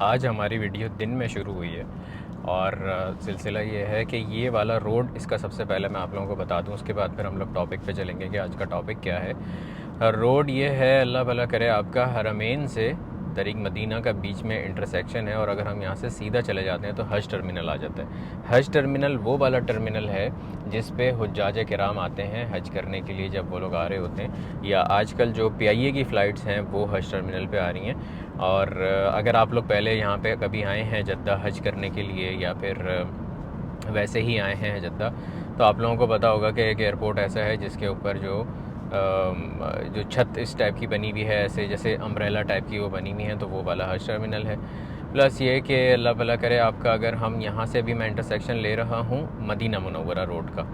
आज हमारी वीडियो दिन में शुरू हुई है और सिलसिला ये है कि ये वाला रोड, इसका सबसे पहले मैं आप लोगों को बता दूं, उसके बाद फिर हम लोग टॉपिक पे चलेंगे कि आज का टॉपिक क्या है। रोड ये है, अल्लाह भला करे, आपका हरमैन से तरीक मदीना का बीच में इंटरसेक्शन है। और अगर हम यहाँ से सीधा चले जाते हैं तो हज टर्मिनल आ जाता है। हज टर्मिनल वो वाला टर्मिनल है जिस पे हुज्जाज किराम आते हैं हज करने के लिए, जब वो लोग आ रहे होते हैं, या आजकल जो PIA की फ़्लाइट्स हैं वो हज टर्मिनल पे आ रही हैं। और अगर आप लोग पहले यहाँ पे कभी आए हैं जद्दा हज करने के लिए, या फिर वैसे ही आए हैं जद्दा, तो आप लोगों को पता होगा कि एक एयरपोर्ट ऐसा है जिसके ऊपर जो छत इस टाइप की बनी हुई है, ऐसे जैसे अम्ब्रेला टाइप की वो बनी हुई है, तो वो वाला हज टर्मिनल है। प्लस ये कि अल्लाह भला करे आपका, अगर हम यहाँ से भी मैं इंटरसेक्शन ले रहा हूँ मदीना मुनव्वरा रोड का,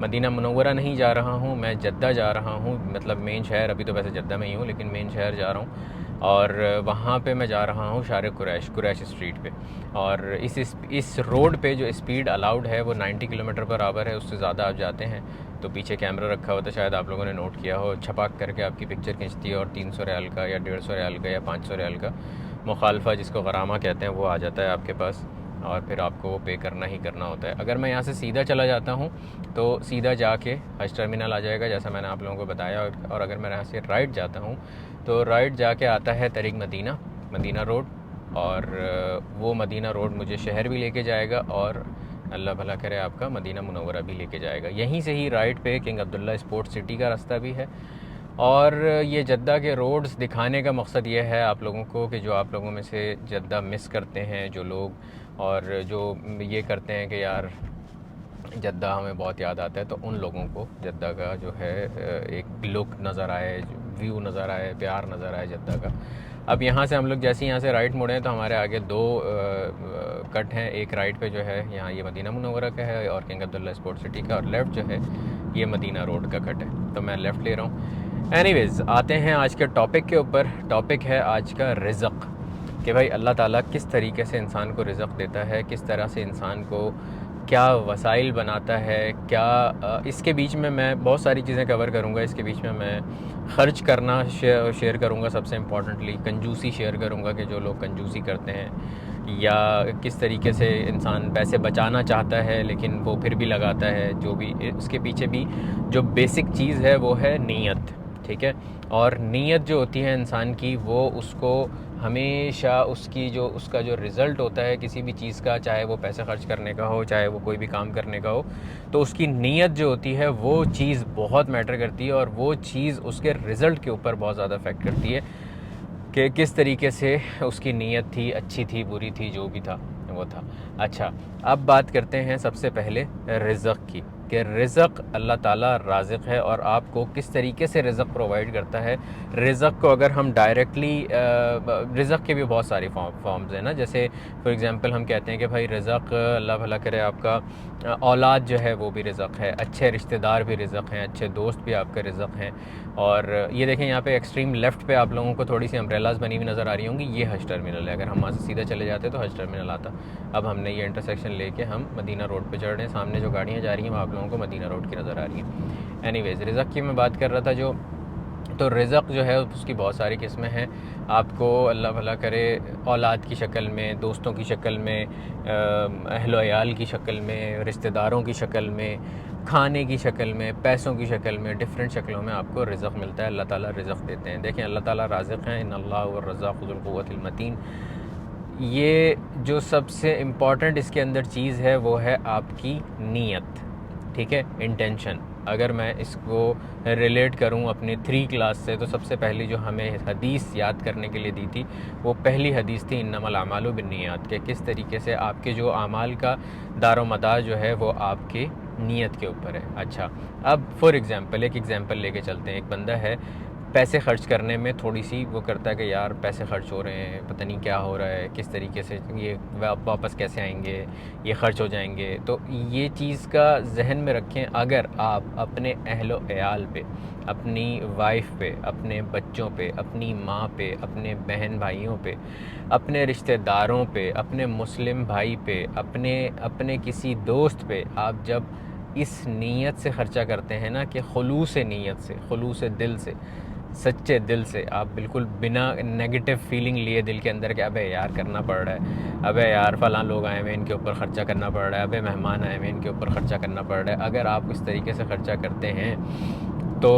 मदीना मुनव्वरा नहीं जा रहा हूँ मैं, जद्दा जा रहा हूँ, मतलब मेन शहर। अभी तो वैसे जद्दा में ही हूँ लेकिन मेन शहर जा रहा हूँ, और वहाँ पे मैं जा रहा हूँ शार कुरैश स्ट्रीट पे। और इस रोड पे जो स्पीड अलाउड है वो 90 किलोमीटर पर आवर है। उससे ज़्यादा आप जाते हैं तो पीछे कैमरा रखा होता है, शायद आप लोगों ने नोट किया हो, छपाक करके आपकी पिक्चर खींचती है और 300 रियाल का या 150 रियाल का या 500 रियाल का मुखालफा, जिसको गरामा कहते हैं, वो आ जाता है आपके पास, और फिर आपको वो पे करना ही करना होता है। अगर मैं यहाँ से सीधा चला जाता हूँ तो सीधा जाके हज टर्मिनल आ जाएगा, जैसा मैंने आप लोगों को बताया। और अगर मैं यहाँ से राइट जाता हूँ तो राइट जाके आता है तरीक मदीना रोड, और वो मदीना रोड मुझे शहर भी लेके जाएगा और अल्लाह भला करे आपका मदीना मुनव्वरा भी लेके जाएगा। यहीं से ही राइट पे किंग अब्दुल्ला स्पोर्ट्स सिटी का रास्ता भी है। और ये जद्दा के रोड्स दिखाने का मकसद ये है आप लोगों को कि जो आप लोगों में से जद्दा मिस करते हैं जो लोग, और जो ये करते हैं कि यार जद्दा हमें बहुत याद आता है, तो उन लोगों को जद्दा का जो है एक लुक नज़र आए, व्यू नज़र आए, प्यार नज़र आए जद्दा का। अब यहाँ से हम लोग जैसे ही यहाँ से राइट मुड़े तो हमारे आगे दो कट हैं। एक राइट पे जो है यहाँ ये मदीना मुनव्वरा का है और किंग अब्दुल्ला स्पोर्ट्स सिटी का, और लेफ़्ट जो है ये मदीना रोड का कट है, तो मैं लेफ़्ट ले रहा हूँ। एनीवेज़, आते हैं आज के टॉपिक के ऊपर। टॉपिक है आज का रिज़्क़, कि भाई अल्लाह ताला किस तरीके से इंसान को रिज़्क़ देता है, किस तरह से इंसान को क्या वसाइल बनाता है, क्या इसके बीच में मैं बहुत सारी चीज़ें कवर करूँगा। इसके बीच में मैं ख़र्च करना शेयर करूँगा, सबसे इम्पॉर्टेंटली कंजूसी शेयर करूँगा कि जो लोग कंजूसी करते हैं, या किस तरीके से इंसान पैसे बचाना चाहता है लेकिन वो फिर भी लगाता है। जो भी उसके पीछे भी जो बेसिक चीज़ है वो है नीयत, ठीक है। और नीयत जो होती है इंसान की, वो उसको हमेशा उसका जो रिज़ल्ट होता है किसी भी चीज़ का, चाहे वो पैसे खर्च करने का हो, चाहे वो कोई भी काम करने का हो, तो उसकी नीयत जो होती है वो चीज़ बहुत मैटर करती है, और वो चीज़ उसके रिज़ल्ट के ऊपर बहुत ज़्यादा इफ़ेक्ट करती है कि किस तरीके से उसकी नीयत थी, अच्छी थी, बुरी थी, जो भी था वो था। अच्छा, अब बात करते हैं सबसे पहले रिज़्क़ की, कि रिज़्क़ अल्लाह ताला राज़िक़ है और आपको किस तरीके से रिज़्क़ प्रोवाइड करता है। रिज़्क़ को अगर हम डायरेक्टली, रिज़्क़ के भी बहुत सारी फॉर्म्स हैं ना, जैसे फॉर एग्ज़ाम्पल हम कहते हैं कि भाई रिज़्क़ अल्लाह भला करे आपका औलाद जो है वो भी रिज़्क़ है, अच्छे रिश्तेदार भी रिज़्क़ हैं, अच्छे दोस्त भी आपके रिज़्क़ हैं। और ये देखें यहाँ पे एक्सट्रीम लेफ़्ट पे आप लोगों को थोड़ी सी अम्ब्रेलाज बनी हुई नज़र आ रही होंगी, ये हज टर्मिनल है। अगर हम वहाँ से सीधा चले जाते तो हज टर्मिनल आता। अब हमने ये इंटरसेक्शन लेके हम मदीना रोड पे चढ़ रहे हैं, सामने जो गाड़ियाँ जा रही हैं वो आप लोगों को मदीना रोड की नज़र आ रही हैं। एनीवेज़, रिज़्क़ की मैं बात कर रहा था तो रिज़्क़ जो है उसकी बहुत सारी किस्में हैं। आपको अल्लाह भला करे औलाद की शक्ल में, दोस्तों की शक्ल में, अहलो अयाल की शक्ल में, रिश्तेदारों की शक्ल में, खाने की शक्ल में, पैसों की शक्ल में, डिफरेंट शक्लों में आपको रिज़्क़ मिलता है। अल्लाह ताला रिज़्क़ देते हैं। देखें, अल्लाह ताला राज़िक़ हैं, इन्नल्लाह हुवर्रज़्ज़ाक़ु ज़ुल क़ुव्वतिल मतीन। ये जो सबसे इम्पॉर्टेंट इसके अंदर चीज़ है वो है आपकी नीयत, ठीक है, इंटेंशन। अगर मैं इसको रिलेट करूं अपनी 3 क्लास से, तो सबसे पहली जो हमें हदीस याद करने के लिए दी थी वो पहली हदीस थी इन्नमल अमालु बिन्नियात, के किस तरीके से आपके जो अमाल का दारोमदार जो है वो आपकी नीयत के ऊपर है। अच्छा, अब फॉर एग्ज़ाम्पल एक एग्ज़ाम्पल लेके चलते हैं। एक बंदा है, पैसे ख़र्च करने में थोड़ी सी वो करता है कि यार पैसे ख़र्च हो रहे हैं, पता नहीं क्या हो रहा है, किस तरीके से ये वापस कैसे आएंगे, ये ख़र्च हो जाएंगे। तो ये चीज़ का जहन में रखें। अगर आप अपने अहलो अयाल पे, अपनी वाइफ पे, अपने बच्चों पे, अपनी माँ पे, अपने बहन भाइयों पे, अपने रिश्तेदारों पे, अपने मुस्लिम भाई पे, अपने किसी दोस्त पे, आप जब इस नीयत से ख़र्चा करते हैं ना, कि खुलूस नीयत से, खुलूस दिल से, सच्चे दिल से, आप बिल्कुल बिना नेगेटिव फीलिंग लिए दिल के अंदर कि अबे यार करना पड़ रहा है, अबे यार फ़लाँ लोग आए हुए इनके ऊपर ख़र्चा करना पड़ रहा है, अबे मेहमान आए हुए इनके ऊपर ख़र्चा करना पड़ रहा है, अगर आप इस तरीके से ख़र्चा करते हैं तो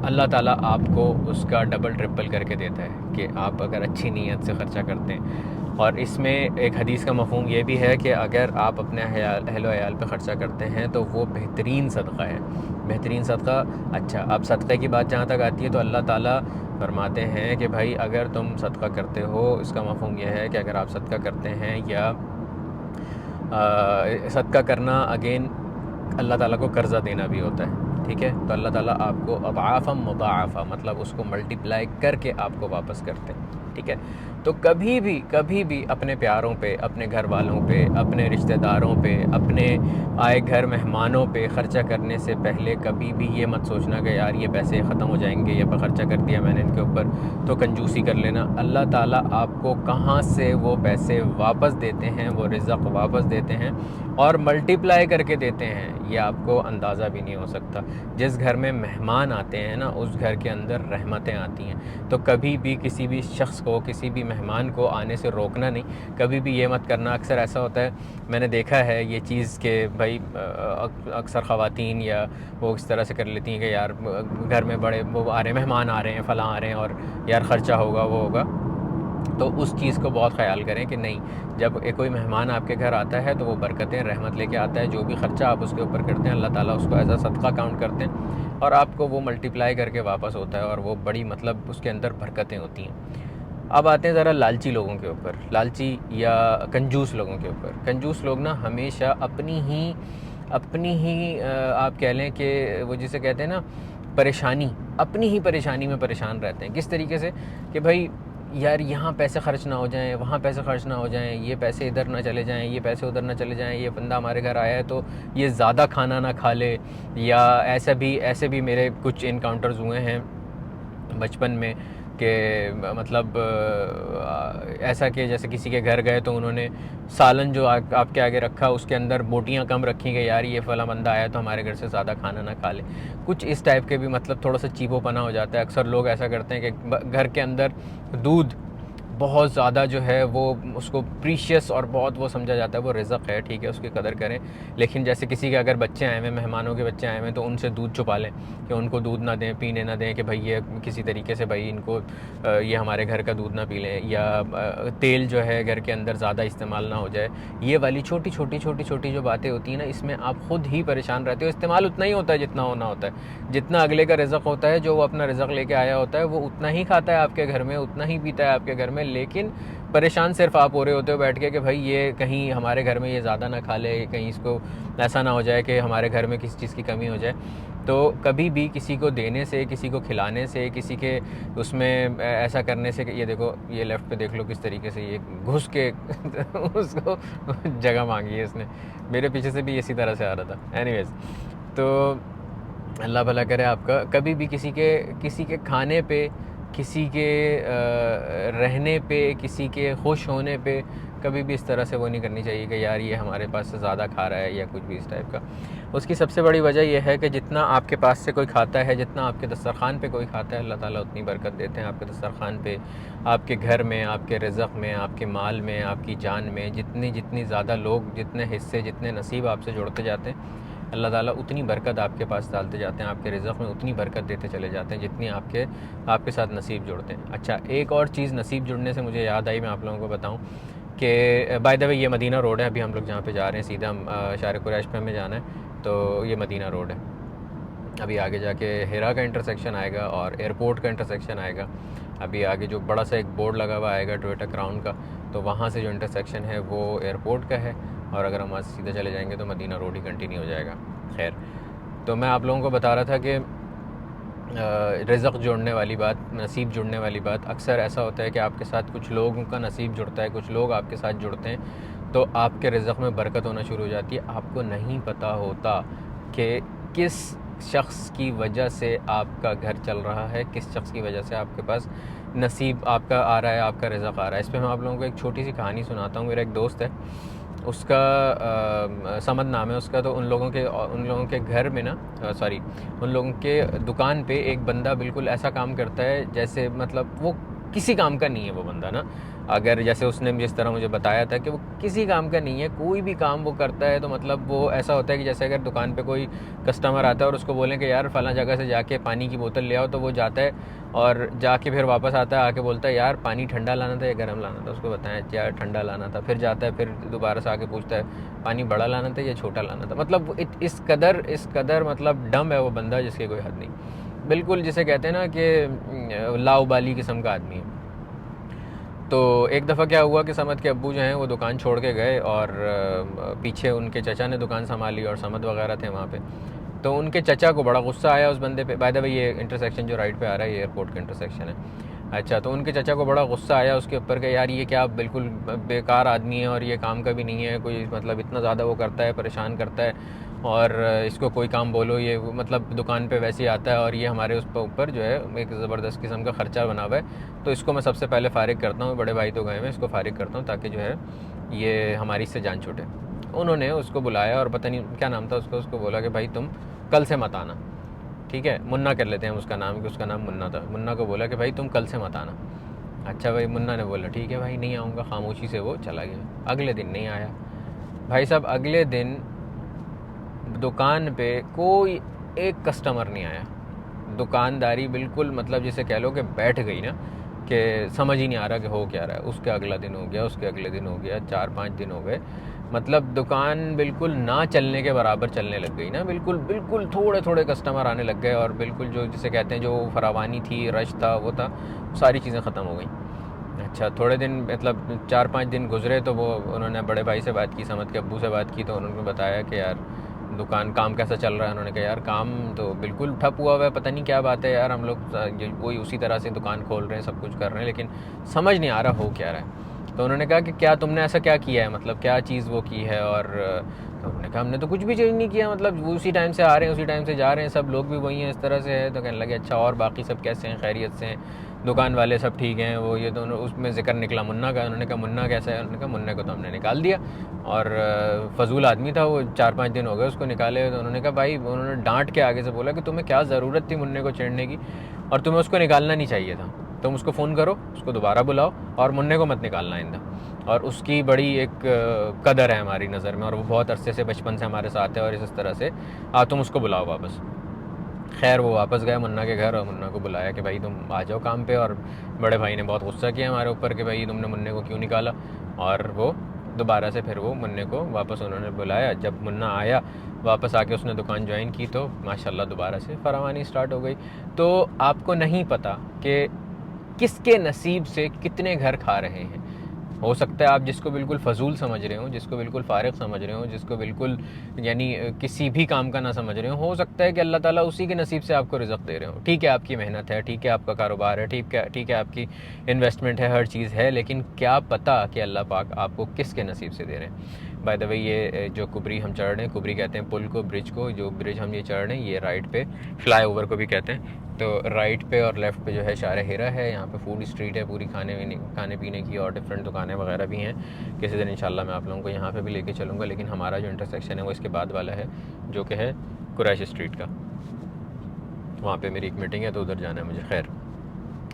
अल्लाह ताला आपको उसका डबल ट्रिपल करके देता है कि आप अगर अच्छी नीयत से ख़र्चा करते हैं। और इसमें एक हदीस का मफ़हूम ये भी है कि अगर आप अपने अहल वयाल पे ख़र्चा करते हैं तो वो बेहतरीन सदक़ा है, बेहतरीन सदक़ा। अच्छा, अब सदक़े की बात जहाँ तक आती है तो अल्लाह ताला फरमाते हैं कि भाई अगर तुम सदक़ा करते हो, इसका मफ़हूम यह है कि अगर आप सदक़ा करते हैं या सदक़ा करना अगेन अल्लाह ताला को कर्ज़ा देना भी होता है, ठीक है। तो अल्लाह ताला आपको अज़आफ़म मुज़ाअफ़ा मतलब उसको मल्टीप्लाई करके आपको वापस करते हैं, ठीक है। तो कभी भी अपने प्यारों पे, अपने घर वालों पे, अपने रिश्तेदारों पे, अपने आए घर मेहमानों पे ख़र्चा करने से पहले कभी भी ये मत सोचना कि यार ये पैसे ख़त्म हो जाएंगे, ये पे ख़र्चा कर दिया मैंने इनके ऊपर तो कंजूसी कर लेना। अल्लाह ताला आपको कहाँ से वो पैसे वापस देते हैं, वो रिज़्क़ वापस देते हैं और मल्टीप्लाई करके देते हैं, ये आपको अंदाज़ा भी नहीं हो सकता। जिस घर में मेहमान आते हैं ना, उस घर के अंदर रहमतें आती हैं। तो कभी भी किसी भी शख्स को, किसी भी मेहमान को आने से रोकना नहीं, कभी भी ये मत करना। अक्सर ऐसा होता है, मैंने देखा है ये चीज़ कि भाई अक्सर ख़वातीन या वो इस तरह से कर लेती हैं कि यार घर में बड़े वो आ रहे हैं, मेहमान आ रहे हैं, फ़लाँ आ रहे हैं और यार ख़र्चा होगा, वो होगा। तो उस चीज़ को बहुत ख़याल करें कि नहीं, जब कोई मेहमान आपके घर आता है तो वो बरकतें, रहमत लेके आता है। जो भी ख़र्चा आप उसके ऊपर करते हैं अल्लाह ताला उसको एज़ अ सदका काउंट करते हैं और आपको वो मल्टीप्लाई करके वापस होता है और वो बड़ी मतलब उसके अंदर बरकतें होती हैं। अब आते हैं ज़रा लालची लोगों के ऊपर, लालची या कंजूस लोगों के ऊपर। कंजूस लोग ना हमेशा अपनी ही आप कह लें कि वो जिसे कहते हैं ना परेशानी, अपनी ही परेशानी में परेशान रहते हैं। किस तरीके से कि भाई यार यहाँ पैसे खर्च ना हो जाएं, वहाँ पैसे खर्च ना हो जाएं, ये पैसे इधर ना चले जाएं, ये पैसे उधर ना चले जाएं, ये बंदा हमारे घर आया है तो ये ज़्यादा खाना ना खा ले। या ऐसे भी मेरे कुछ इनकाउंटर्स हुए हैं बचपन में कि मतलब ऐसा कि जैसे किसी के घर गए तो उन्होंने सालन जो आपके आगे रखा उसके अंदर बोटियां कम रखी कि यार ये फला बंदा आया तो हमारे घर से ज़्यादा खाना ना खा ले। कुछ इस टाइप के भी मतलब थोड़ा सा चीपोपना हो जाता है। अक्सर लोग ऐसा करते हैं कि घर के अंदर दूध बहुत ज़्यादा जो है वो उसको प्रीशियस और बहुत वो समझा जाता है, वो रिज़्क़ है, ठीक है, उसकी कदर करें। लेकिन जैसे किसी के अगर बच्चे आए हुए, मेहमानों के बच्चे आए हुए तो उनसे दूध छुपा लें कि उनको दूध ना दें, पीने ना दें कि भाई ये किसी तरीके से भाई इनको ये हमारे घर का दूध ना पी लें। या तेल जो है घर के अंदर ज़्यादा इस्तेमाल ना हो जाए। ये वाली छोटी छोटी जो बातें होती हैं ना, इसमें आप ख़ुद ही परेशान रहते हो। इस्तेमाल उतना ही होता है जितना होना होता है, जितना अगले का रिज़्क़ होता है, जो वो अपना रिज़्क़ लेके आया होता है वो उतना ही खाता है आपके घर में, उतना ही पीता है आपके घर में। लेकिन परेशान सिर्फ आप हो रहे होते हो बैठ के कि भाई ये कहीं हमारे घर में ये ज़्यादा ना खा ले, कहीं इसको ऐसा ना हो जाए कि हमारे घर में किसी चीज़ की कमी हो जाए। तो कभी भी किसी को देने से, किसी को खिलाने से, किसी के उसमें ऐसा करने से, ये देखो ये लेफ़्ट पे देख लो किस तरीके से ये घुस के उसको जगह मांगी है इसने, मेरे पीछे से भी इसी तरह से आ रहा था। एनीवेज़, तो अल्लाह भला करे आपका। कभी भी किसी के खाने पे, किसी के रहने पे, किसी के खुश होने पे कभी भी इस तरह से वो नहीं करनी चाहिए कि यार ये हमारे पास से ज़्यादा खा रहा है या कुछ भी इस टाइप का। उसकी सबसे बड़ी वजह यह है कि जितना आपके पास से कोई खाता है, जितना आपके दस्तरखान पे कोई खाता है, अल्लाह ताला उतनी बरकत देते हैं आपके दस्तरखान पे, आपके घर में, आपके रिज़्क़ में, आपके माल में, आपकी जान में। जितनी ज़्यादा लोग, जितने हिस्से, जितने नसीब आपसे जुड़ते जाते हैं, अल्लाह ताला उतनी बरकत आपके पास डालते जाते हैं, आपके रिज़्क़ में उतनी बरकत देते चले जाते हैं जितनी आपके साथ नसीब जुड़ते हैं। अच्छा, एक और चीज़ नसीब जुड़ने से मुझे याद आई, मैं आप लोगों को बताऊं कि बाय द वे ये मदीना रोड है। अभी हम लोग जहाँ पे जा रहे हैं सीधा हम शार कुरैश पे हमें जाना है, तो ये मदीना रोड है। अभी आगे जाके हिरा का इंटरसेक्शन आएगा और एयरपोर्ट का इंटरसेक्शन आएगा। अभी आगे जो बड़ा सा एक बोर्ड लगा हुआ आएगा टोयोटा क्राउन का, तो वहाँ से जो इंटरसेक्शन है वो एयरपोर्ट का है और अगर हम वहाँ से सीधे चले जाएंगे तो मदीना रोड ही कंटिन्यू हो जाएगा। खैर, तो मैं आप लोगों को बता रहा था कि रिज़्क़ जुड़ने वाली बात, नसीब जुड़ने वाली बात, अक्सर ऐसा होता है कि आपके साथ कुछ लोगों का नसीब जुड़ता है, कुछ लोग आपके साथ जुड़ते हैं तो आपके रिज़्क़ में बरकत होना शुरू हो जाती है। आपको नहीं पता होता कि किस शख्स की वजह से आपका घर चल रहा है, किस शख्स की वजह से आपके पास नसीब आपका आ रहा है, आपका रिज़्क़ आ रहा है। इस पर मैं आप लोगों को एक छोटी सी कहानी सुनाता हूँ। मेरा एक दोस्त है, उसका समद नाम है उसका। तो उन लोगों के घर में ना, सॉरी, उन लोगों के दुकान पे एक बंदा बिल्कुल ऐसा काम करता है जैसे मतलब वो किसी काम का नहीं है वो बंदा ना। अगर जैसे उसने जिस तरह मुझे बताया था कि वो किसी काम का नहीं है, कोई भी काम वो करता है तो मतलब वो ऐसा होता है कि जैसे अगर दुकान पे कोई कस्टमर आता है और उसको बोलें कि यार फ़लाँ जगह से जाके पानी की बोतल ले आओ, तो वो जाता है और जाके फिर वापस आता है, आके बोलता है यार पानी ठंडा लाना था या गर्म लाना था। उसको बताएं यार ठंडा लाना था। फिर जाता है, फिर दोबारा से आके पूछता है पानी बड़ा लाना था या छोटा लाना था। मतलब इस कदर मतलब डम है वो बंदा जिसकी कोई हद नहीं। बिल्कुल जिसे कहते हैं ना कि लाउबाली किस्म का आदमी है। तो एक दफ़ा क्या हुआ कि समद के अब्बू जो हैं वो दुकान छोड़ के गए और पीछे उनके चचा ने दुकान संभाली और समद वगैरह थे वहाँ पे। तो उनके चचा को बड़ा गुस्सा आया उस बंदे पे। बाय द वे ये इंटरसेक्शन जो राइट पे आ रहा है ये एयरपोर्ट का इंटरसेक्शन है। अच्छा, तो उनके चचा को बड़ा गुस्सा आया उसके ऊपर कि यार ये क्या बिल्कुल बेकार आदमी है और ये काम का भी नहीं है कोई, मतलब इतना ज़्यादा वो करता है, परेशान करता है और इसको कोई काम बोलो ये मतलब दुकान पे वैसे ही आता है और ये हमारे उस ऊपर जो है एक ज़बरदस्त किस्म का ख़र्चा बना हुआ है। तो इसको मैं सबसे पहले फ़ारिग करता हूँ, बड़े भाई तो गए हैं, इसको फ़ारिग करता हूँ ताकि जो है ये हमारी इससे जान छूटे। उन्होंने उसको बुलाया और पता नहीं क्या नाम था उसको, उसको बोला कि भाई तुम कल से मत आना, ठीक है। मुन्ना कर लेते हैं उसका नाम, कि उसका नाम मुन्ना था। मुन्ना को बोला कि भाई तुम कल से मत आना। अच्छा भाई, मुन्ना ने बोला ठीक है भाई नहीं आऊँगा, खामोशी से वो चला गया। अगले दिन नहीं आया भाई साहब। अगले दिन दुकान पे कोई एक कस्टमर नहीं आया। दुकानदारी बिल्कुल मतलब जिसे कह लो कि बैठ गई ना, कि समझ ही नहीं आ रहा कि हो क्या रहा है। उसके अगला दिन हो गया, उसके अगले दिन हो गया, 4-5 दिन हो गए। मतलब दुकान बिल्कुल ना चलने के बराबर चलने लग गई ना। बिल्कुल बिल्कुल थोड़े थोड़े कस्टमर आने लग गए और बिल्कुल जो जिसे कहते हैं जो फरावानी थी, रश था, वो था, सारी चीज़ें ख़त्म हो गई। अच्छा, थोड़े दिन मतलब 4-5 दिन गुजरे तो वो उन्होंने बड़े भाई से बात की, समद के अब्बू से बात की। तो उन्होंने बताया कि यार दुकान काम कैसा चल रहा है। उन्होंने कहा यार काम तो बिल्कुल ठप हुआ हुआ है, पता नहीं क्या बात है यार, हम लोग वही उसी तरह से दुकान खोल रहे हैं, सब कुछ कर रहे हैं, लेकिन समझ नहीं आ रहा हो क्या रहा है। तो उन्होंने कहा कि क्या तुमने ऐसा क्या किया है, मतलब क्या चीज़ वो की है। और तो उन्होंने कहा हमने तो कुछ भी चेंज नहीं किया, मतलब वो उसी टाइम से आ रहे हैं उसी टाइम से जा रहे हैं, सब लोग भी वही हैं, इस तरह से है। तो कहने लगे अच्छा और बाकी सब कैसे हैं, खैरियत से हैं, दुकान वाले सब ठीक हैं। वो ये दोनों उसमें ज़िक्र निकला मुन्ना का। उन्होंने कहा मुन्ना कैसा है। उन्होंने कहा मुन्ने को तो हमने निकाल दिया और फजूल आदमी था वो, 4-5 दिन हो गए उसको निकाले। तो उन्होंने कहा भाई, उन्होंने डांट के आगे से बोला कि तुम्हें क्या ज़रूरत थी मुन्ने को छेड़ने की, और तुम्हें उसको निकालना नहीं चाहिए था। तुम उसको फ़ोन करो, उसको दोबारा बुलाओ और मुन्ने को मत निकालना आइंदा। और उसकी बड़ी एक कदर है हमारी नज़र में और वो बहुत अरसे से बचपन से हमारे साथ है और इस तरह से तुम उसको बुलाओ वापस। खैर वो वापस गया मुन्ना के घर और मुन्ना को बुलाया कि भाई तुम आ जाओ काम पे। और बड़े भाई ने बहुत गुस्सा किया हमारे ऊपर कि भाई तुमने मुन्ने को क्यों निकाला। और वो दोबारा से फिर वो मुन्ने को वापस उन्होंने बुलाया। जब मुन्ना आया वापस आके उसने दुकान ज्वाइन की तो माशाल्लाह दोबारा से फरावानी स्टार्ट हो गई। तो आपको नहीं पता कि किसके नसीब से कितने घर खा रहे हैं। हो सकता है आप जिसको बिल्कुल फ़जूल समझ रहे हो, जिसको बिल्कुल फ़ारिग समझ रहे हो, जिसको बिल्कुल यानी किसी भी काम का ना समझ रहे हो सकता है कि अल्लाह ताला उसी के नसीब से आपको रिज़्क़ दे रहे हो। ठीक है आपकी मेहनत है, ठीक है आपका कारोबार है, ठीक है आपकी इन्वेस्टमेंट है, हर चीज़ है, लेकिन क्या पता कि अल्लाह पाक आपको किसके नसीब से दे रहे हैं। बाय द वे ये जो कुबरी हम चढ़ रहे हैं, कुबरी कहते हैं पुल को, ब्रिज को, जो ब्रिज हम ये चढ़ रहे हैं ये राइट पे फ्लाई ओवर को भी कहते हैं। तो राइट पे और लेफ़्ट पे जो है शार हिरा है। यहाँ पे फूड स्ट्रीट है पूरी, खाने पीने की और डिफरेंट दुकानें वगैरह भी हैं। किसी दिन इंशाल्लाह मैं आप लोगों को यहाँ पे भी लेके चलूँगा, लेकिन हमारा जो इंटरसेक्शन है वो इसके बाद वाला है जो कि है कुरैश स्ट्रीट का। वहाँ पे मेरी एक मीटिंग है तो उधर जाना है मुझे। खैर,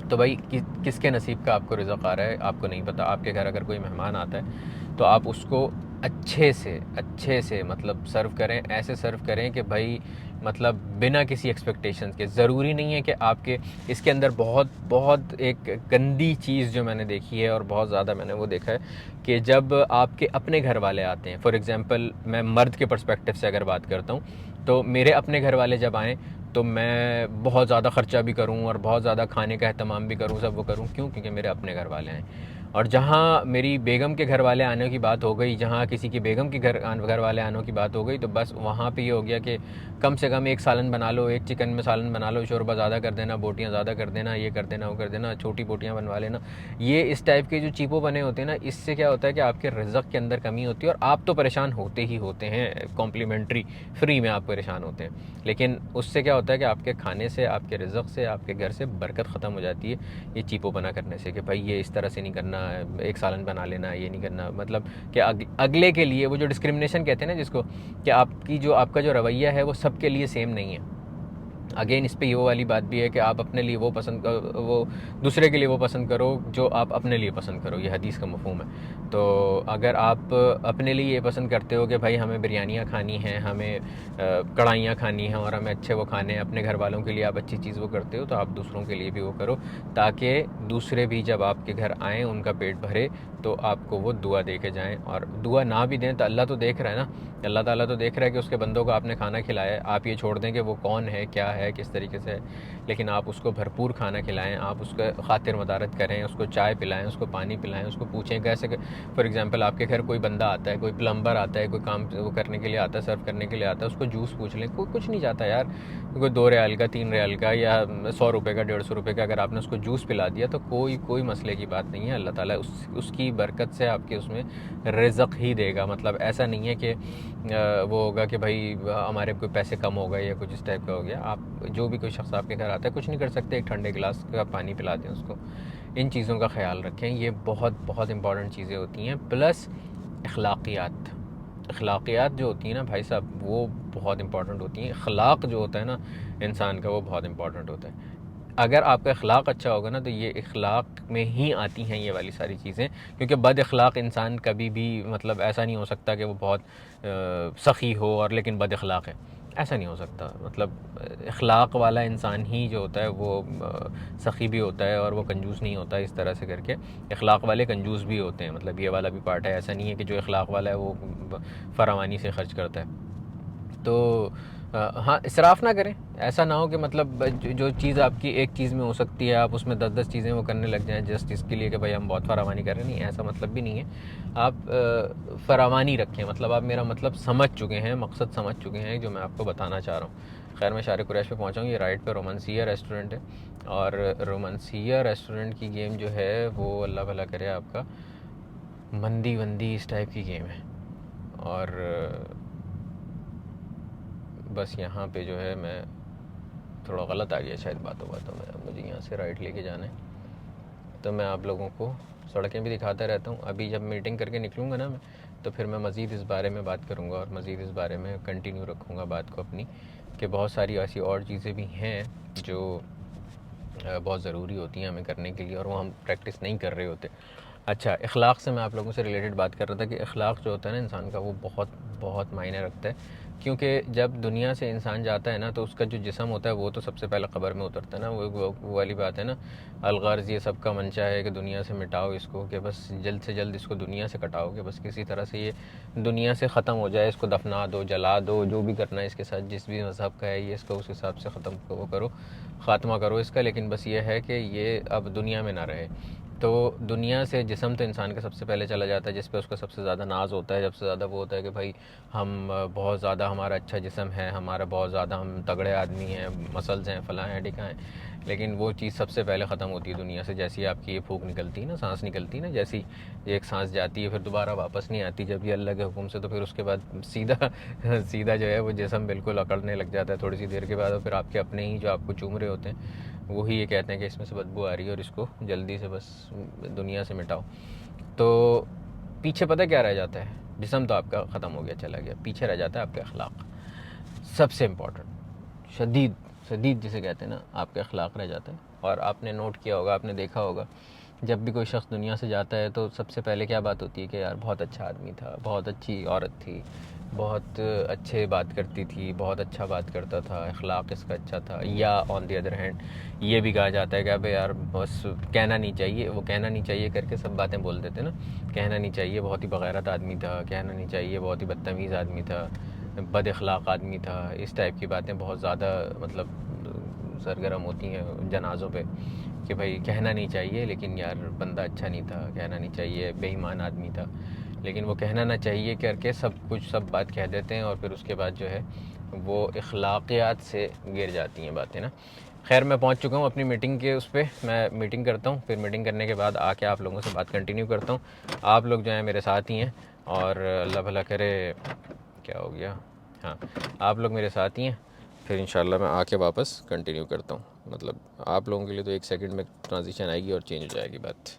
तो भाई किसके नसीब का आपको रिज़्क़ आ रहा है आपको नहीं पता। आपके घर अगर कोई मेहमान आता है तो आप उसको अच्छे से मतलब सर्व करें, ऐसे सर्व करें कि भाई मतलब बिना किसी एक्सपेक्टेशंस के। ज़रूरी नहीं है कि आपके इसके अंदर बहुत एक गंदी चीज़ जो मैंने देखी है और बहुत ज़्यादा मैंने वो देखा है कि जब आपके अपने घर वाले आते हैं, फॉर एग्ज़ाम्पल मैं मर्द के पर्सपेक्टिव से अगर बात करता हूँ, तो मेरे अपने घर वाले जब आएँ तो मैं बहुत ज़्यादा ख़र्चा भी करूँ और बहुत ज़्यादा खाने का एहतमाम भी करूँ, सब वो करूँ। क्यों? क्योंकि मेरे अपने घर वाले हैं। और जहाँ मेरी बेगम के घर वाले आने की बात हो गई, जहाँ किसी की बेगम के घर वाले आने की बात हो गई, तो बस वहाँ पे ये हो गया कि कम से कम एक सालन बना लो, एक चिकन में सालन बना लो, शोरबा ज़्यादा कर देना, बोटियाँ ज़्यादा कर देना, ये कर देना, वो कर देना, छोटी बोटियाँ बनवा लेना। ये इस टाइप के जो चीपो बने होते हैं ना, इससे क्या होता है कि आपके रिज़्क़ के अंदर कमी होती है और आप तो परेशान होते ही होते हैं, कॉम्प्लीमेंट्री फ्री में आप परेशान होते हैं। लेकिन उससे क्या होता है कि आपके खाने से, आपके रिज़्क़ से, आपके घर से बरकत ख़त्म हो जाती है ये चीपो बना करने से, कि भाई ये इस तरह से नहीं करना, एक सालन बना लेना, ये नहीं करना, मतलब कि अगले के लिए वो जो डिस्क्रिमिनेशन कहते हैं ना जिसको, कि आपका जो रवैया है वो सबके लिए सेम नहीं है। अगेन इस पे ये वाली बात भी है कि आप अपने लिए वो दूसरे के लिए वो पसंद करो जो आप अपने लिए पसंद करो, ये हदीस का मफहूम है। तो अगर आप अपने लिए ये पसंद करते हो कि भाई हमें बिरयानियाँ खानी हैं, हमें कढ़ाइयाँ खानी हैं और हमें अच्छे वो खाने हैं, अपने घर वालों के लिए आप अच्छी चीज़ वो करते हो, तो आप दूसरों के लिए भी वो करो, ताकि दूसरे भी जब आपके घर आएँ उनका पेट भरे तो आपको वो दुआ दे के जाएँ। और दुआ ना भी दें तो अल्लाह तो देख रहा है ना, अल्लाह ताला तो देख रहा है कि उसके बंदों को आपने खाना खिलाया है। आप ये छोड़ दें कि वो कौन है, क्या है, किस तरीके से है, लेकिन आप उसको भरपूर खाना खिलाएं, आप उसका खातिर मदारत करें, उसको चाय पिलाएं, उसको पानी पिलाएं, उसको पूछें कैसे। फॉर एग्जांपल आपके घर कोई बंदा आता है, कोई प्लम्बर आता है, कोई काम वो करने के लिए आता है, सर्व करने के लिए आता है, उसको जूस पूछ लें, कोई कुछ नहीं जाता यार, कोई 2 रियाल का, 3 रियाल का या 100 रुपये का, 150 रुपये का, अगर आपने उसको जूस पिला दिया तो कोई मसले की बात नहीं है। अल्लाह ताला उसकी बरकत से आपके उसमें रिज़्क़ ही देगा। मतलब ऐसा नहीं है कि वो होगा कि भाई हमारे कोई पैसे कम हो गए या कुछ इस टाइप का हो गया। आप जो भी कोई शख्स आपके घर आता है, कुछ नहीं कर सकते, एक ठंडे गिलास का पानी पिला दें उसको। इन चीज़ों का ख्याल रखें, ये बहुत बहुत इंपॉर्टेंट चीज़ें होती हैं। प्लस अखलाकियात जो होती हैं ना भाई साहब, वो बहुत इंपॉर्टेंट होती हैं। अखलाक जो होता है ना इंसान का, वो बहुत इंपॉर्टेंट होता है। अगर आपका अखलाक अच्छा होगा ना तो ये अखलाक में ही आती हैं ये वाली सारी चीज़ें, क्योंकि बद अखलाक इंसान कभी भी, मतलब ऐसा नहीं हो सकता कि वो बहुत सखी हो और लेकिन बद अखलाक है, ऐसा नहीं हो सकता। मतलब अखलाक वाला इंसान ही जो होता है वो सखी भी होता है और वो कंजूस नहीं होता। इस तरह से करके अखलाक वाले कंजूस भी होते हैं, मतलब ये वाला भी पार्ट है। ऐसा नहीं है कि जो अखलाक वाला है वो फरावानी से खर्च करता है। तो हाँ, इसराफ़ ना करें। ऐसा ना हो कि मतलब जो चीज़ आपकी एक चीज़ में हो सकती है आप उसमें 10-10 चीज़ें वो करने लग जाएं जस्ट इसके लिए कि भाई हम बहुत फरावानी कर रहे हैं। नहीं, ऐसा मतलब भी नहीं है। आप फरावानी रखें, मतलब आप मेरा मतलब समझ चुके हैं, मकसद समझ चुके हैं जो मैं आपको बताना चाह रहा हूँ। खैर, मैं शार कुरैश पे पहुँचा हूँ। ये राइट पे रोमांसिया रेस्टोरेंट है, और रोमांसिया रेस्टोरेंट की गेम जो है वो अल्लाह भला करे आपका मंदी वंदी इस टाइप की गेम है। और बस यहाँ पे जो है मैं थोड़ा गलत आ गया शायद बातों में, मुझे यहाँ से राइट लेके जाना है। तो मैं आप लोगों को सड़कें भी दिखाता रहता हूँ। अभी जब मीटिंग करके निकलूँगा ना मैं, तो फिर मैं मज़ीद इस बारे में बात करूँगा और मज़ीद इस बारे में कंटिन्यू रखूँगा बात को अपनी, कि बहुत सारी ऐसी और चीज़ें भी हैं जो बहुत ज़रूरी होती हैं हमें करने के लिए, और वो हम प्रैक्टिस नहीं कर रहे होते। अच्छा, अखलाक से मैं आप लोगों से रिलेटेड बात कर रहा था कि अखलाक जो होता है ना इंसान का, वो बहुत बहुत मायने रखता है। क्योंकि जब दुनिया से इंसान जाता है ना तो उसका जो जिस्म होता है वो तो सबसे पहले कब्र में उतरता है ना। वो वाली बात है ना, अलगर्ज़ ये सब का मंशा है कि दुनिया से मिटाओ इसको, कि बस जल्द से जल्द इसको दुनिया से कटाओ, कि बस किसी तरह से ये दुनिया से ख़त्म हो जाए, इसको दफना दो, जला दो, जो भी करना है इसके साथ, जिस भी मज़हब का है ये, इसको उस हिसाब से ख़त्म वो करो, ख़ात्मा करो इसका। लेकिन बस ये है कि ये अब दुनिया में ना रहे। तो दुनिया से जिस्म तो इंसान का सबसे पहले चला जाता है, जिस पे उसका सबसे ज़्यादा नाज होता है, सबसे ज़्यादा वो होता है कि भाई हम बहुत ज़्यादा, हमारा अच्छा जिस्म है, हमारा बहुत ज़्यादा, हम तगड़े आदमी हैं, मसल्स हैं, फलां हैं, ढिकां हैं। लेकिन वो चीज़ सबसे पहले ख़त्म होती है दुनिया से। जैसी आपकी ये फूक निकलती है ना, सांस निकलती है ना, जैसी एक सांस जाती है फिर दोबारा वापस नहीं आती जब ये अल्लाह के हुक्म से, तो फिर उसके बाद सीधा सीधा जो है वो जिस्म बिल्कुल अकड़ने लग जाता है थोड़ी सी देर के बाद। और फिर आपके अपने ही जो आपको चूम रहे होते हैं वही ये कहते हैं कि इसमें से बदबू आ रही है और इसको जल्दी से बस दुनिया से मिटाओ। तो पीछे पता क्या रह जाता है? जिस्म तो आपका ख़त्म हो गया, चला गया, पीछे रह जाता है आपके अखलाक। सबसे इम्पॉर्टेंट, शदीद शदीद जिसे कहते हैं ना, आपके अखलाक रह जाता है। और आपने नोट किया होगा, आपने देखा होगा, जब भी कोई शख्स दुनिया से जाता है तो सबसे पहले क्या बात होती है कि यार बहुत अच्छा आदमी था, बहुत अच्छी औरत थी, बहुत अच्छे बात करती थी, बहुत अच्छा बात करता था, अखलाक इसका अच्छा था। या ऑन दी अदर हैंड ये भी कहा जाता है कि अबे यार बस कहना नहीं चाहिए, वो कहना नहीं चाहिए करके सब बातें बोल देते ना, कहना नहीं चाहिए, बहुत ही बग़ैरत आदमी था, कहना नहीं चाहिए, बहुत ही बदतमीज़ आदमी था, बद अखलाक आदमी था। इस टाइप की बातें बहुत ज़्यादा मतलब सरगर्म होती हैं जनाज़ों पे कि भाई कहना नहीं चाहिए, लेकिन यार बंदा अच्छा नहीं था, कहना नहीं चाहिए, बेईमान आदमी था। लेकिन वो कहना ना चाहिए करके सब बात कह देते हैं, और फिर उसके बाद जो है वो अखलाकियात से गिर जाती हैं बातें ना। खैर, मैं पहुंच चुका हूं अपनी मीटिंग के उस पर। मैं मीटिंग करता हूं, फिर मीटिंग करने के बाद आके आप लोगों से बात कंटिन्यू करता हूं। आप लोग जो हैं मेरे साथ ही हैं, और अल्लाह भला करे। क्या हो गया? हाँ, आप लोग मेरे साथ ही हैं, फिर इंशाल्लाह मैं आके वापस कंटिन्यू करता हूँ। मतलब आप लोगों के लिए तो 1 सेकंड में ट्रांजिशन आएगी और चेंज हो जाएगी बात।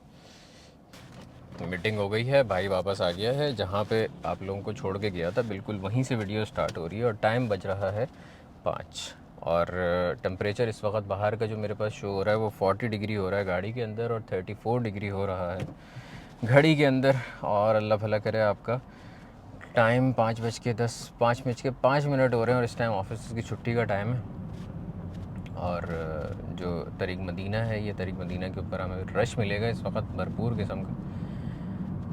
मीटिंग हो गई है, भाई वापस आ गया है, जहाँ पे आप लोगों को छोड़ के गया था बिल्कुल वहीं से वीडियो स्टार्ट हो रही है। और टाइम बज रहा है 5। और टेम्परेचर इस वक्त बाहर का जो मेरे पास शो हो रहा है वो 40 डिग्री हो रहा है गाड़ी के अंदर, और 34 डिग्री हो रहा है घड़ी के अंदर। और अल्लाह भला करे आपका। टाइम 5:05 हो रहे हैं और इस टाइम ऑफिस की छुट्टी का टाइम है। और जो तरीक मदीना है, ये तरीक मदीना के ऊपर हमें रश मिलेगा इस वक्त भरपूर किस्म का।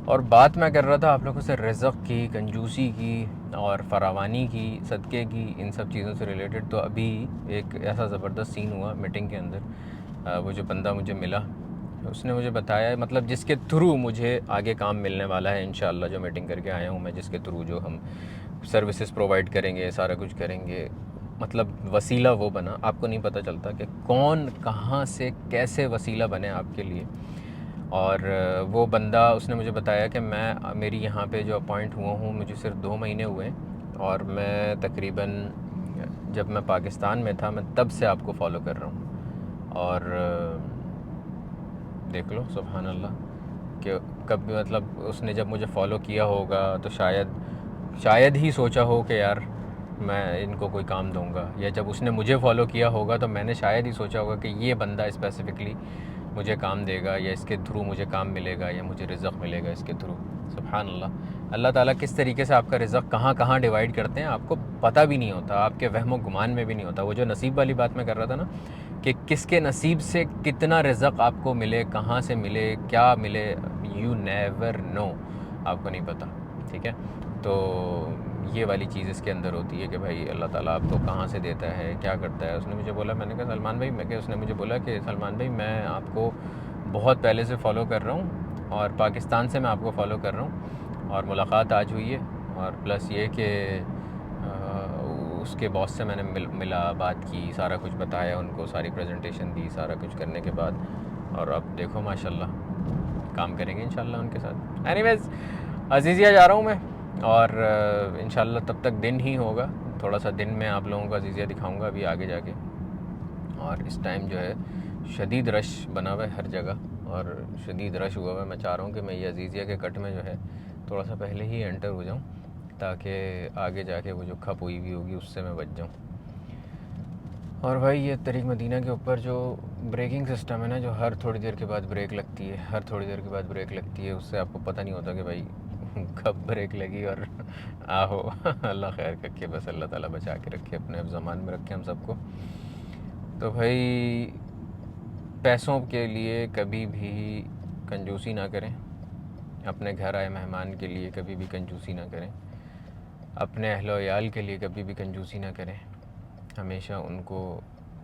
और बात मैं कर रहा था आप लोगों से रिज़्क़ की, कंजूसी की और फरावानी की, सदक़े की, इन सब चीज़ों से रिलेटेड। तो अभी एक ऐसा ज़बरदस्त सीन हुआ मीटिंग के अंदर। वो जो बंदा मुझे मिला उसने मुझे बताया, मतलब जिसके थ्रू मुझे आगे काम मिलने वाला है इंशाअल्लाह, जो मीटिंग करके आया हूँ मैं, जिसके थ्रू जो हम सर्विसेज प्रोवाइड करेंगे, सारा कुछ करेंगे, मतलब वसीला वो बना। आपको नहीं पता चलता कि कौन कहाँ से कैसे वसीला बने आपके लिए। और वो बंदा, उसने मुझे बताया कि मेरी यहाँ पे जो अपॉइंट हुआ हूँ, मुझे सिर्फ 2 महीने हुए हैं, और मैं तकरीबन जब मैं पाकिस्तान में था मैं तब से आपको फॉलो कर रहा हूँ। और देख लो सुभान अल्लाह कि कब, मतलब उसने जब मुझे फ़ॉलो किया होगा तो शायद ही सोचा हो कि यार मैं इनको कोई काम दूंगा, या जब उसने मुझे फ़ॉलो किया होगा तो मैंने शायद ही सोचा होगा कि ये बंदा स्पेसिफ़िकली मुझे काम देगा, या इसके थ्रू मुझे काम मिलेगा, या मुझे रिज़्क़ मिलेगा इसके थ्रू। सुभान अल्लाह। अल्लाह ताला किस तरीके से आपका रिज़्क़ कहाँ कहाँ डिवाइड करते हैं आपको पता भी नहीं होता, आपके वहमो गुमान में भी नहीं होता। वो जो नसीब वाली बात मैं कर रहा था ना, कि किसके नसीब से कितना रिज़्क़ आपको मिले, कहाँ से मिले, क्या मिले, यू नेवर नो, आपको नहीं पता। ठीक है, तो ये वाली चीज़ इसके अंदर होती है कि भाई अल्लाह ताला आपको कहाँ से देता है, क्या करता है। उसने मुझे बोला, मैंने कहा सलमान भाई, उसने मुझे बोला कि सलमान भाई मैं आपको बहुत पहले से फ़ॉलो कर रहा हूँ, और पाकिस्तान से मैं आपको फ़ॉलो कर रहा हूँ, और मुलाकात आज हुई है। और प्लस ये कि उसके बॉस से मैंने मिला, बात की, सारा कुछ बताया उनको, सारी प्रेजेंटेशन दी, सारा कुछ करने के बाद, और अब देखो माशाल्लाह काम करेंगे इंशाल्लाह उनके साथ। एनीवेज़, अज़ीज़िया जा रहा हूँ मैं, और इंशाल्लाह तब तक दिन ही होगा। थोड़ा सा दिन में आप लोगों को अज़ीज़िया दिखाऊंगा अभी आगे जाके। और इस टाइम जो है शदीद रश बना हुआ है हर जगह, और शदीद रश हुआ हुआ है। मैं चाह रहा हूँ कि मैं ये अज़ीज़िया के कट में जो है थोड़ा सा पहले ही एंटर हो जाऊँ, ताकि आगे जाके वो जो खप हुई भी होगी उससे मैं बच जाऊँ। और भाई ये तरीक मदीना के ऊपर जो ब्रेकिंग सिस्टम है ना, जो हर थोड़ी देर के बाद ब्रेक लगती है, हर थोड़ी देर के बाद ब्रेक लगती है, उससे आपको पता नहीं होता कि भाई कब ब्रेक लगी। और आहो अल्लाह खैर करके, बस अल्लाह ताला बचा के रखे, अपने ज़मान में रखे हम सबको। तो भाई पैसों के लिए कभी भी कंजूसी ना करें, अपने घर आए मेहमान के लिए कभी भी कंजूसी ना करें, अपने अहलो याल के लिए कभी भी कंजूसी ना करें। हमेशा उनको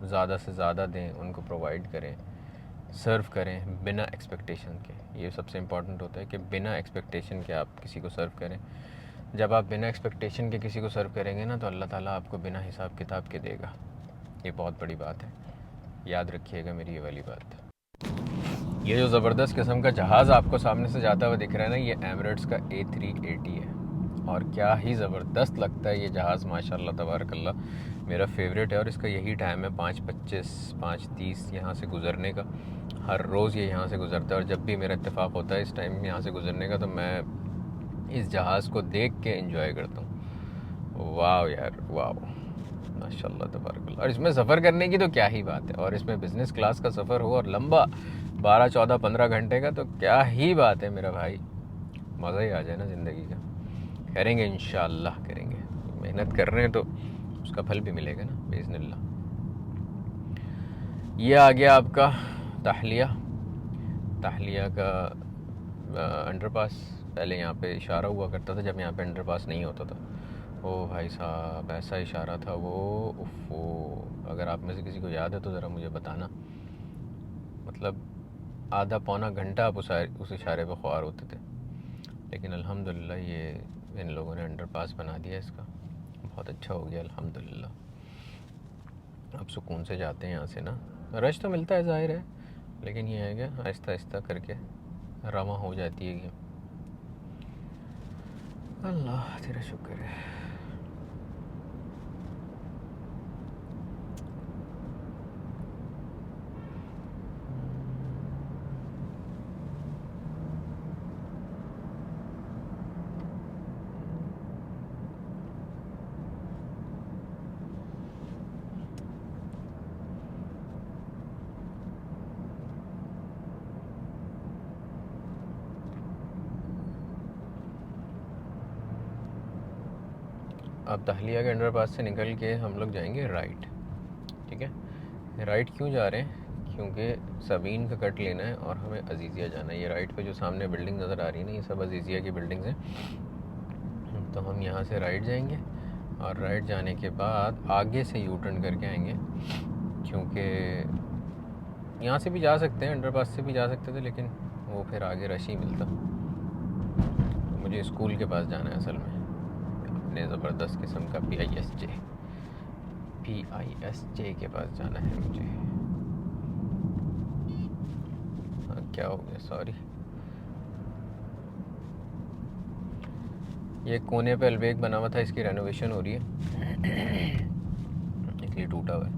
ज़्यादा से ज़्यादा दें, उनको प्रोवाइड करें, सर्व करें बिना एक्सपेक्टेशन के। ये सबसे इम्पॉर्टेंट होता है कि बिना एक्सपेक्टेशन के आप किसी को सर्व करें। जब आप बिना एक्सपेक्टेशन के किसी को सर्व करेंगे ना, तो अल्लाह ताला आपको बिना हिसाब किताब के देगा। ये बहुत बड़ी बात है, याद रखिएगा मेरी ये वाली बात। ये जो ज़बरदस्त किस्म का जहाज़ आपको सामने से जाता हुआ दिख रहा है ना, ये एमिरेट्स का A380 है, और क्या ही ज़बरदस्त लगता है ये जहाज़, माशाल्लाह तबारकल्लाह। मेरा फेवरेट है, और इसका यही टाइम है 5:25 5:30 यहाँ से गुज़रने का। हर रोज़ ये यहाँ से गुज़रता है, और जब भी मेरा इत्तेफाक होता है इस टाइम यहाँ से गुज़रने का, तो मैं इस जहाज़ को देख के एंजॉय करता हूँ। वाह यार वाह, माशाल्लाह तबारकल्लाह। और इसमें सफ़र करने की तो क्या ही बात है, और इसमें बिज़नेस क्लास का सफ़र हो और लंबा 12 14 15 घंटे का, तो क्या ही बात है मेरा भाई, मज़ा ही आ जाए ना ज़िंदगी का। करेंगे इंशाअल्लाह करेंगे, मेहनत कर रहे हैं तो उसका फल भी मिलेगा ना बिइज़्निल्लाह। ये आ गया आपका ताहलिया, ताहलिया का अंडरपास। पहले यहाँ पे इशारा हुआ करता था जब यहाँ पे अंडरपास नहीं होता था। ओ भाई साहब, ऐसा इशारा था वो, उफ़ो। अगर आप में से किसी को याद है तो ज़रा मुझे बताना। मतलब आधा पौना घंटा आप उस इशारे पे ख्वार होते थे, लेकिन अल्हम्दुलिल्लाह ये इन लोगों ने अंडरपास बना दिया इसका, बहुत अच्छा हो गया अल्हम्दुलिल्लाह। अब सुकून से जाते हैं यहाँ से ना। रश तो मिलता है ज़ाहिर है, लेकिन ये है कि आहिस्ता आहिस्ता करके रवा हो जाती है। अल्लाह तेरा शुक्र है। अब दहलिया के अंडरपास से निकल के हम लोग जाएंगे राइट, ठीक है। राइट क्यों जा रहे हैं? क्योंकि सबीन का कट लेना है और हमें अजीज़िया जाना है। ये राइट पे जो सामने बिल्डिंग नज़र आ रही है ना, ये सब अजीज़िया की बिल्डिंग्स हैं। तो हम यहाँ से राइट जाएंगे और राइट जाने के बाद आगे से यू टर्न करके आएंगे, क्योंकि यहाँ से भी जा सकते हैं, अंडरपास से भी जा सकते थे, लेकिन वो फिर आगे रश ही मिलता। मुझे स्कूल के पास जाना है असल में, अपने ज़बरदस्त किस्म का PISJ के पास जाना है मुझे। हाँ, क्या हो गया? सॉरी। ये कोने पे अलबेग बना हुआ था, इसकी रेनोवेशन हो रही है इसलिए टूटा हुआ है।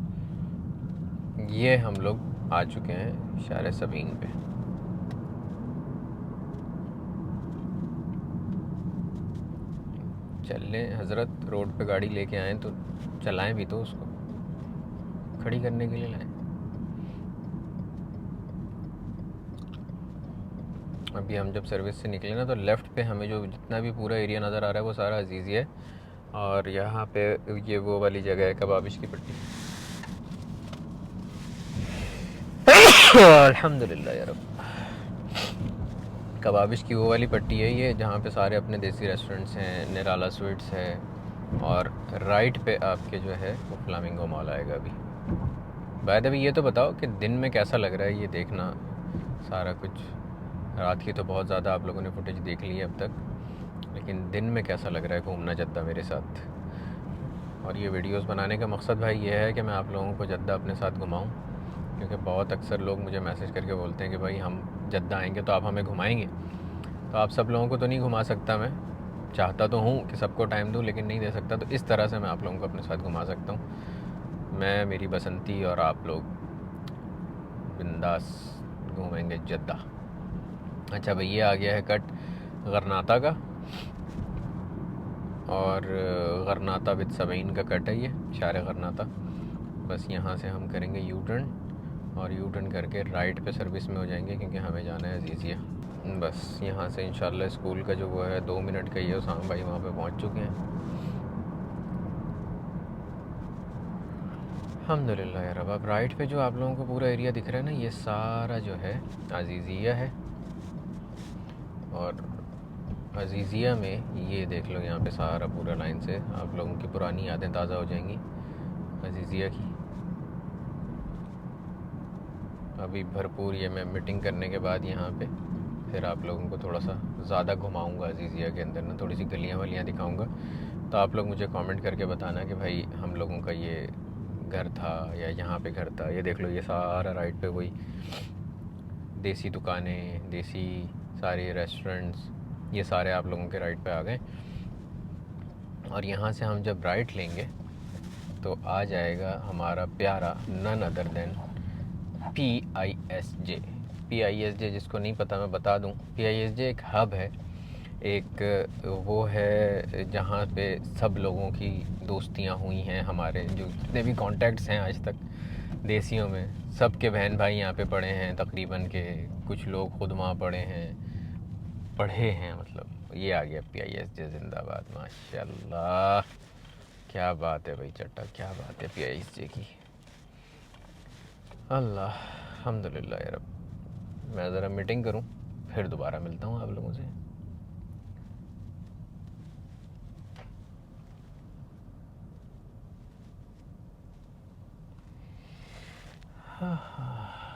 ये हम लोग आ चुके हैं शार सबीन पे। चल लें हज़रत, रोड पे गाड़ी लेके आए तो चलाएं भी, तो उसको खड़ी करने के लिए लाएं। अभी हम जब सर्विस से निकले ना, तो लेफ़्ट पे हमें जो जितना भी पूरा एरिया नज़र आ रहा है वो सारा अजीज़ी है। और यहाँ पे ये वो वाली जगह है कबाबिश की पट्टी अल्हम्दुलिल्लाह यार, कबाबिश की वो वाली पट्टी है ये, जहाँ पे सारे अपने देसी रेस्टोरेंट्स हैं, निराला स्वीट्स है। और राइट पे आपके जो है वो फ्लामिंगो मॉल आएगा अभी। बाय द वे ये तो बताओ कि दिन में कैसा लग रहा है ये देखना सारा कुछ। रात की तो बहुत ज़्यादा आप लोगों ने फुटेज देख ली है अब तक, लेकिन दिन में कैसा लग रहा है घूमना जद्दा मेरे साथ? और ये वीडियोस बनाने का मकसद भाई ये है कि मैं आप लोगों को जद्दा अपने साथ घुमाऊं, क्योंकि बहुत अक्सर लोग मुझे मैसेज करके बोलते हैं कि भाई हम जद्दा आएंगे तो आप हमें घुमाएंगे। तो आप सब लोगों को तो नहीं घुमा सकता मैं, चाहता तो हूँ कि सबको टाइम दूँ, लेकिन नहीं दे सकता। तो इस तरह से मैं आप लोगों को अपने साथ घुमा सकता हूँ। मैं, मेरी बसंती और आप लोग बिंदास घूमेंगे जद्दा। अच्छा भाई, ये आ गया है कट गरनाता का, और गरनाता विद सबीन का कट है ये, शार गरनाता। बस यहाँ से हम करेंगे यू टर्न, और यू टर्न करके राइट पे सर्विस में हो जाएंगे, क्योंकि हमें जाना है अजीज़िया। बस यहाँ से इंशाल्लाह स्कूल का जो वो है 2 मिनट का ही है, उसामा भाई वहाँ पे पहुँच चुके हैं अल्हम्दुलिल्लाह यार। अब राइट पे जो आप लोगों को पूरा एरिया दिख रहा है ना, ये सारा जो है अजीज़िया है। और अजीज़िया में ये देख लो, यहाँ पे सारा पूरा लाइन से आप लोगों की पुरानी यादें ताज़ा हो जाएंगी अजीज़िया की। अभी भरपूर ये मैं मीटिंग करने के बाद यहाँ पे फिर आप लोगों को थोड़ा सा ज़्यादा घुमाऊँगा अजीज़िया के अंदर ना, थोड़ी सी गलियाँ वलियाँ दिखाऊँगा। तो आप लोग मुझे कमेंट करके बताना कि भाई हम लोगों का ये घर था या यहाँ पे घर था। ये देख लो, ये सारा राइट पे वही देसी दुकानें, देसी सारे रेस्टोरेंट्स, ये सारे आप लोगों के राइट पे आ गए। और यहाँ से हम जब राइट लेंगे तो आ जाएगा हमारा प्यारा none other than PISJ। PISJ जिसको नहीं पता मैं बता दूं, PISJ एक हब है, एक वो है जहाँ पे सब लोगों की दोस्तियाँ हुई हैं। हमारे जो जितने भी कॉन्टैक्ट्स हैं आज तक देसियों में, सब के बहन भाई यहाँ पे पढ़े हैं तकरीबन के, कुछ लोग खुद वहाँ पढ़े हैं मतलब। ये आ गया PISJ जिंदाबाद, माशाल्लाह। क्या बात है भाई चट्टा, क्या बात है PISJ की। अल्लाह अल्हम्दुलिल्लाह यार। मैं ज़रा मीटिंग करूं, फिर दोबारा मिलता हूं आप लोगों से। हाँ हाँ।